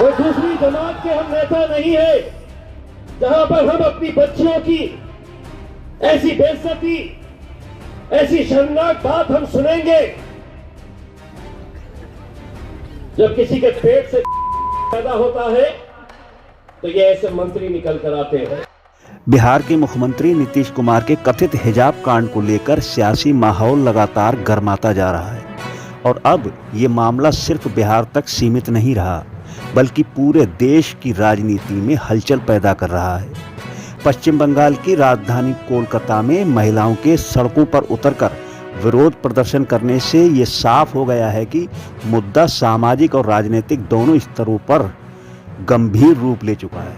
और दूसरी जमात के हम नेता नहीं है जहां पर हम अपनी बच्चियों की ऐसी बेइज्जती, ऐसी शर्मनाक बात हम सुनेंगे। जब किसी के पेट से पैदा होता है तो ये ऐसे मंत्री निकल कर आते हैं। बिहार के मुख्यमंत्री नीतीश कुमार के कथित हिजाब कांड को लेकर सियासी माहौल लगातार गर्माता जा रहा है और अब ये मामला सिर्फ बिहार तक सीमित नहीं रहा बल्कि पूरे देश की राजनीति में हलचल पैदा कर रहा है। पश्चिम बंगाल की राजधानी कोलकाता में महिलाओं के सड़कों पर उतरकर विरोध प्रदर्शन करने से ये साफ हो गया है कि मुद्दा सामाजिक और राजनीतिक दोनों स्तरों पर गंभीर रूप ले चुका है।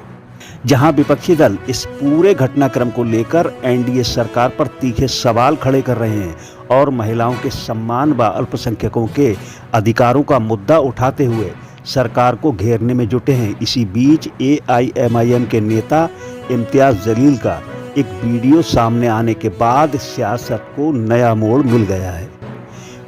जहां विपक्षी दल इस पूरे घटनाक्रम को लेकर एनडीए सरकार पर तीखे सवाल खड़े कर रहे हैं और महिलाओं के सम्मान व अल्पसंख्यकों के अधिकारों का मुद्दा उठाते हुए सरकार को घेरने में जुटे हैं। इसी बीच AIMIM के नेता इम्तियाज जलील का एक वीडियो सामने आने के बाद सियासत को नया मोड़ मिल गया है।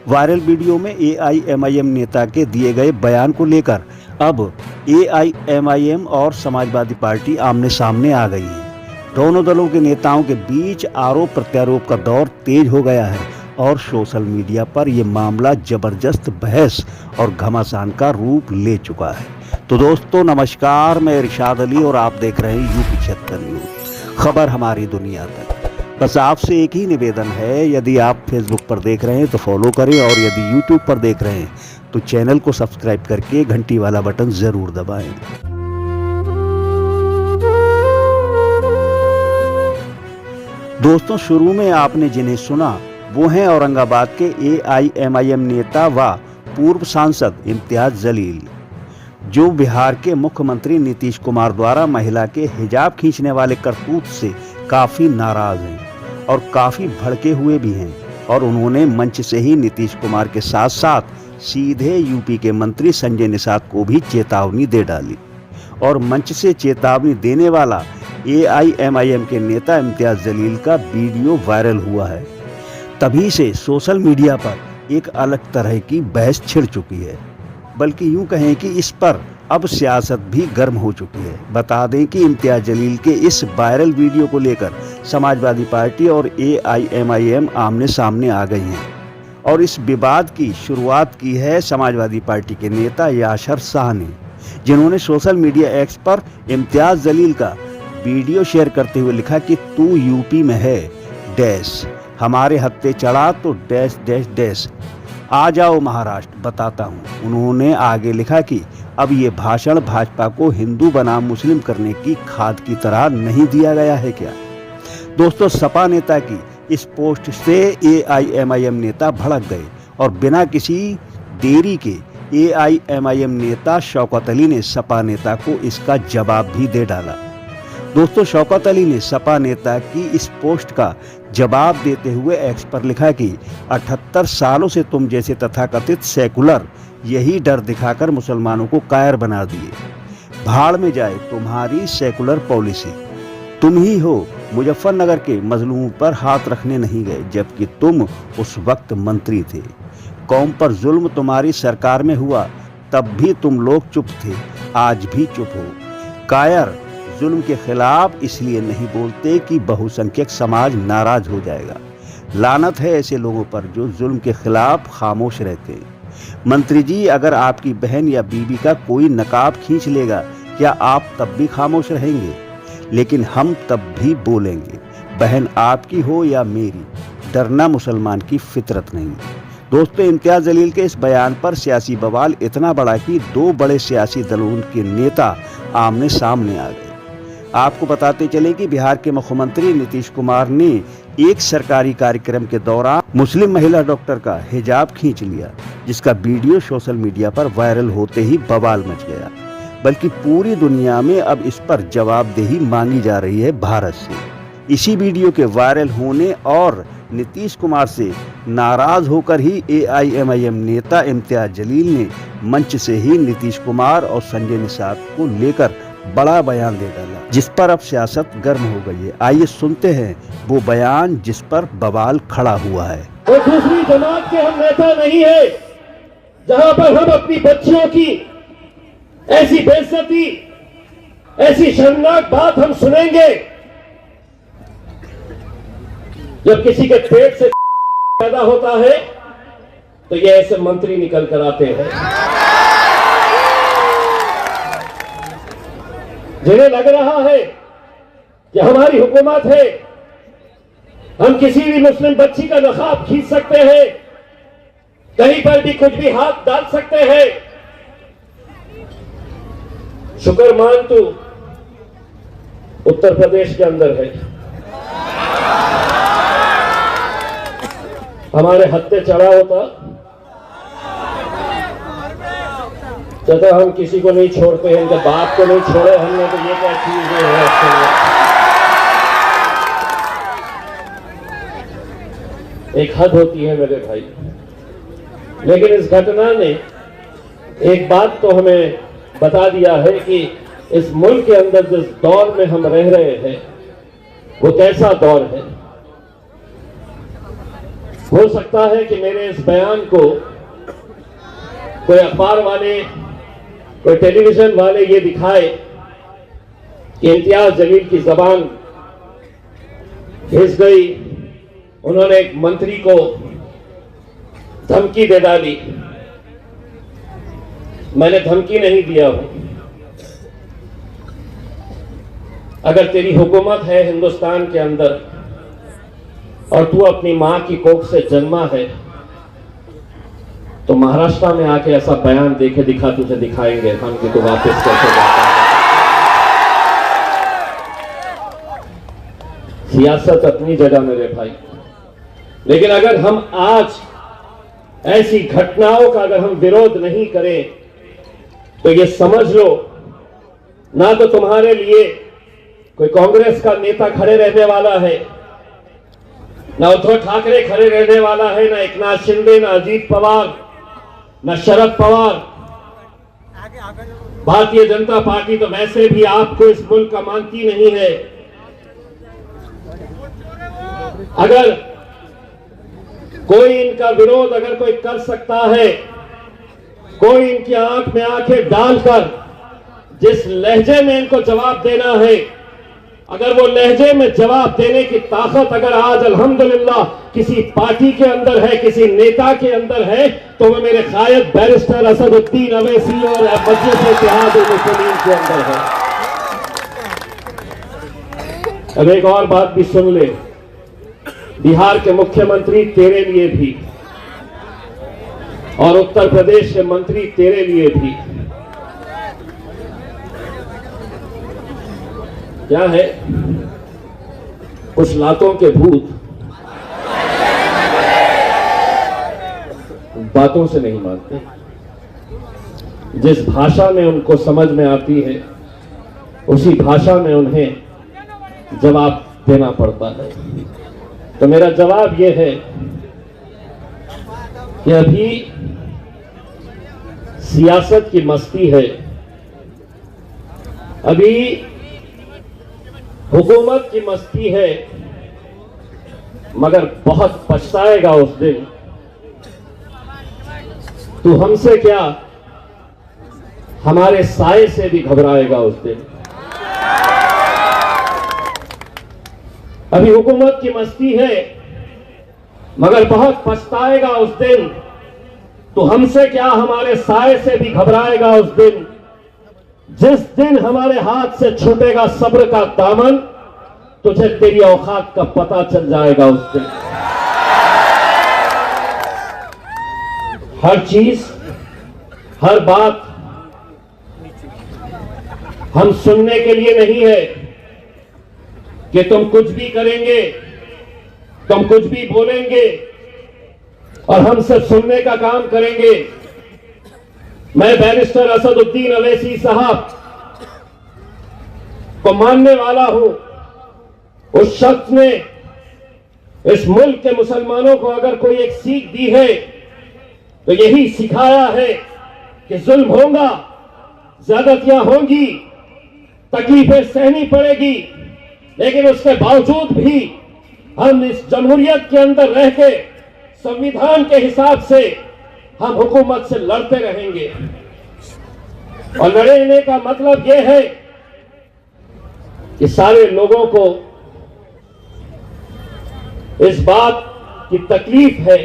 वायरल वीडियो में AIMIM नेता के दिए गए बयान को लेकर अब AIMIM और समाजवादी पार्टी आमने सामने आ गई है। दोनों दलों के नेताओं के बीच आरोप प्रत्यारोप का दौर तेज हो गया है और सोशल मीडिया पर यह मामला जबरदस्त बहस और घमासान का रूप ले चुका है। तो दोस्तों नमस्कार, मैं इरशाद अली और आप देख रहे हैं UP 76 न्यूज़, खबर हमारी दुनिया तक। बस आपसे एक ही निवेदन है, यदि आप फेसबुक पर देख रहे हैं तो फॉलो करें और यदि यूट्यूब पर देख रहे हैं तो चैनल को सब्सक्राइब करके घंटी वाला बटन जरूर दबाएं। दोस्तों शुरू में आपने जिन्हें सुना वो हैं औरंगाबाद के AIMIM नेता व पूर्व सांसद इम्तियाज जलील, जो बिहार के मुख्यमंत्री नीतीश कुमार द्वारा महिला के हिजाब खींचने वाले करतूत से काफी नाराज हैं और काफी भड़के हुए भी हैं और उन्होंने मंच से ही नीतीश कुमार के साथ साथ सीधे UP के मंत्री संजय निषाद को भी चेतावनी दे डाली और मंच से चेतावनी देने वाला AIMIM के नेता इम्तियाज जलील का वीडियो वायरल हुआ है। तभी से सोशल मीडिया पर एक अलग तरह की बहस छिड़ चुकी है, बल्कि यूं कहें कि इस पर अब सियासत भी गर्म हो चुकी है। बता दें कि इम्तियाज जलील के इस वायरल वीडियो को लेकर समाजवादी पार्टी और AIMIM आमने सामने आ गई हैं और इस विवाद की शुरुआत की है समाजवादी पार्टी के नेता यासर शाह ने, जिन्होंने सोशल मीडिया एक्स पर इम्तियाज जलील का वीडियो शेयर करते हुए लिखा कि तू UP में है डैश, हमारे हत्थे चढ़ा तो डैश डैश डैश, आ जाओ महाराष्ट्र बताता हूँ। उन्होंने आगे लिखा कि अब ये भाषण भाजपा को हिंदू बनाम मुस्लिम करने की खाद की तरह नहीं दिया गया है क्या? दोस्तों सपा नेता की इस पोस्ट से AIMIM नेता भड़क गए और बिना किसी देरी के AIMIM नेता शौकत अली ने सपा नेता को इसका जवाब भी दे डाला। दोस्तों शौकत अली ने सपा नेता की इस पोस्ट का जवाब देते हुए एक्स पर लिखा कि 78 सालों से तुम जैसे तथाकथित सेकुलर यही डर दिखाकर मुसलमानों को कायर बना दिए। भाड़ में जाए तुम्हारी सेकुलर पॉलिसी। तुम ही हो मुजफ्फरनगर के मजलूम पर हाथ रखने नहीं गए जबकि तुम उस वक्त मंत्री थे। कौम पर जुल्म तुम्हारी सरकार में हुआ तब भी तुम लोग चुप थे, आज भी चुप हो। कायर जुल्म के खिलाफ इसलिए नहीं बोलते कि बहुसंख्यक समाज नाराज हो जाएगा। लानत है ऐसे लोगों पर जो जुल्म के खिलाफ खामोश रहते हैं। मंत्री जी, अगर आपकी बहन या बीवी का कोई नकाब खींच लेगा क्या आप तब भी खामोश रहेंगे? लेकिन हम तब भी बोलेंगे, बहन आपकी हो या मेरी, डरना मुसलमान की फितरत नहीं। दोस्तों इम्तियाज जलील के इस बयान पर सियासी बवाल इतना बड़ा कि दो बड़े सियासी दलों के नेता आमने सामने आ गए। आपको बताते चले कि बिहार के मुख्यमंत्री नीतीश कुमार ने एक सरकारी कार्यक्रम के दौरान मुस्लिम महिला डॉक्टर का हिजाब खींच लिया, जिसका वीडियो सोशल मीडिया पर वायरल होते ही बवाल मच गया। बल्कि पूरी दुनिया में अब इस पर जवाबदेही मांगी जा रही है भारत से। इसी वीडियो के वायरल होने और नीतीश कुमार से नाराज होकर ही AIMIM नेता इम्तियाज जलील ने मंच से ही नीतीश कुमार और संजय निषाद को लेकर बड़ा बयान दे डाला, जिस पर अब सियासत गर्म हो गई है। आइए सुनते हैं वो बयान जिस पर बवाल खड़ा हुआ है। वो दूसरी जमात के हम नेता नहीं है जहां पर हम अपनी बच्चियों की ऐसी बेइज्जती, ऐसी शर्मनाक बात हम सुनेंगे जब किसी के पेट से पैदा होता है तो ये ऐसे मंत्री निकल कर आते हैं जिन्हें लग रहा है कि हमारी हुकूमत है, हम किसी भी मुस्लिम बच्ची का नकाब खींच सकते हैं, कहीं पर भी कुछ भी हाथ डाल सकते हैं। शुक्र मान तू उत्तर प्रदेश के अंदर है, हमारे हत्थे चढ़ा होता तो हम किसी को नहीं छोड़ते हैं, इनके बाप को नहीं छोड़े हमने, तो ये क्या चीज है। एक हद होती है मेरे भाई, लेकिन इस घटना ने एक बात तो हमें बता दिया है कि इस मुल्क के अंदर जिस दौर में हम रह रहे हैं वो कैसा दौर है। हो सकता है कि मेरे इस बयान को कोई अखबार वाले, कोई टेलीविजन वाले ये दिखाए कि इम्तियाज जलील की जबान घिस गई, उन्होंने एक मंत्री को धमकी दे डाली। मैंने धमकी नहीं दिया हूं। अगर तेरी हुकूमत है हिंदुस्तान के अंदर और तू अपनी मां की कोख से जन्मा है तो महाराष्ट्र में आके ऐसा बयान देके दिखा, तुझे दिखाएंगे हम कि तू वापस कैसे जाता है। सियासत अपनी जगह मेरे भाई, लेकिन अगर हम आज ऐसी घटनाओं का अगर हम विरोध नहीं करें तो ये समझ लो, ना तो तुम्हारे लिए कोई कांग्रेस का नेता खड़े रहने वाला है, ना उद्धव ठाकरे खड़े रहने वाला है, ना एकनाथ शिंदे, ना अजीत पवार, ना शरद पवार। भारतीय जनता पार्टी तो वैसे भी आपको इस मुल्क का मानती नहीं है। अगर कोई इनका विरोध अगर कोई कर सकता है, कोई इनकी आंख में आंखें डालकर जिस लहजे में इनको जवाब देना है, अगर वो लहजे में जवाब देने की ताकत अगर आज अल्हम्दुलिल्लाह किसी पार्टी के अंदर है, किसी नेता के अंदर है, तो वो मेरे कायद बैरिस्टर असदुद्दीन अवैसी और मजलिस इत्तेहाद-उल-मुस्लिमीन के अंदर है। अब एक और बात भी सुन ले, बिहार के मुख्यमंत्री तेरे लिए भी और उत्तर प्रदेश के मंत्री तेरे लिए भी क्या है, कुछ लातों के भूत बातों से नहीं मानते। जिस भाषा में उनको समझ में आती है उसी भाषा में उन्हें जवाब देना पड़ता है। तो मेरा जवाब यह है कि अभी सियासत की मस्ती है, अभी हुकूमत की मस्ती है, मगर बहुत पछताएगा उस दिन। तू हमसे क्या, हमारे साए से भी घबराएगा उस दिन। अभी हुकूमत की मस्ती है, मगर बहुत पछताएगा उस दिन। तो हमसे क्या, हमारे साए से भी घबराएगा उस दिन। जिस दिन हमारे हाथ से छूटेगा सब्र का दामन, तुझे तेरी औकात का पता चल जाएगा उस दिन। हर चीज, हर बात हम सुनने के लिए नहीं है कि तुम कुछ भी करेंगे, तुम कुछ भी बोलेंगे और हम सिर्फ सुनने का काम करेंगे। मैं बैरिस्टर असदुद्दीन अवैसी साहब को मानने वाला हूं। उस शख्स ने इस मुल्क के मुसलमानों को अगर कोई एक सीख दी है तो यही सिखाया है कि जुल्म होगा, ज्यादतियां होंगी, तकलीफें सहनी पड़ेगी, लेकिन उसके बावजूद भी हम इस जमहूरियत के अंदर रह के संविधान के हिसाब से हम हुकूमत से लड़ते रहेंगे। और लड़े रहने का मतलब यह है कि सारे लोगों को इस बात की तकलीफ है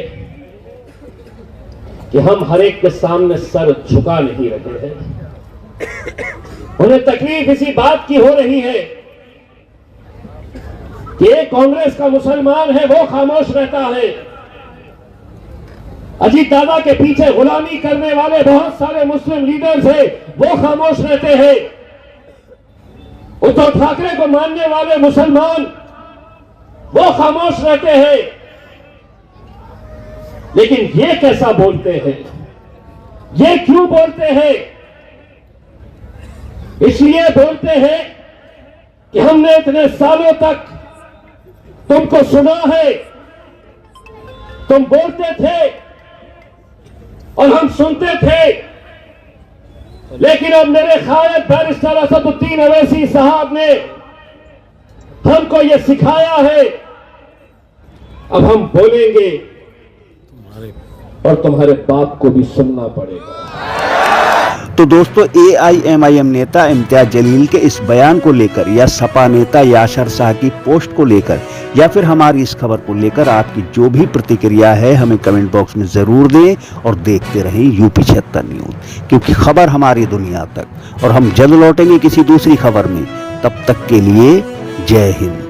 कि हम हर एक के सामने सर झुका नहीं रहे हैं। उन्हें तकलीफ इसी बात की हो रही है कि एक कांग्रेस का मुसलमान है वो खामोश रहता है, अजीत दादा के पीछे गुलामी करने वाले बहुत सारे मुस्लिम लीडर्स हैं वो खामोश रहते हैं, उद्धव ठाकरे को मानने वाले मुसलमान वो खामोश रहते हैं। लेकिन ये कैसा बोलते हैं, ये क्यों बोलते हैं? इसलिए बोलते हैं कि हमने इतने सालों तक तुमको सुना है, तुम बोलते थे और हम सुनते थे, लेकिन अब मेरे कायद बैरिस्टर असदुद्दीन अवैसी साहब ने हमको यह सिखाया है, अब हम बोलेंगे और तुम्हारे बाप को भी सुनना पड़ेगा। तो दोस्तों, AIMIM नेता इम्तियाज जलील के इस बयान को लेकर या सपा नेता याशर शाह की पोस्ट को लेकर या फिर हमारी इस खबर को लेकर आपकी जो भी प्रतिक्रिया है हमें कमेंट बॉक्स में जरूर दें और देखते रहें UP 76 न्यूज, क्योंकि खबर हमारी दुनिया तक। और हम जल्द लौटेंगे किसी दूसरी खबर में, तब तक के लिए जय हिंद।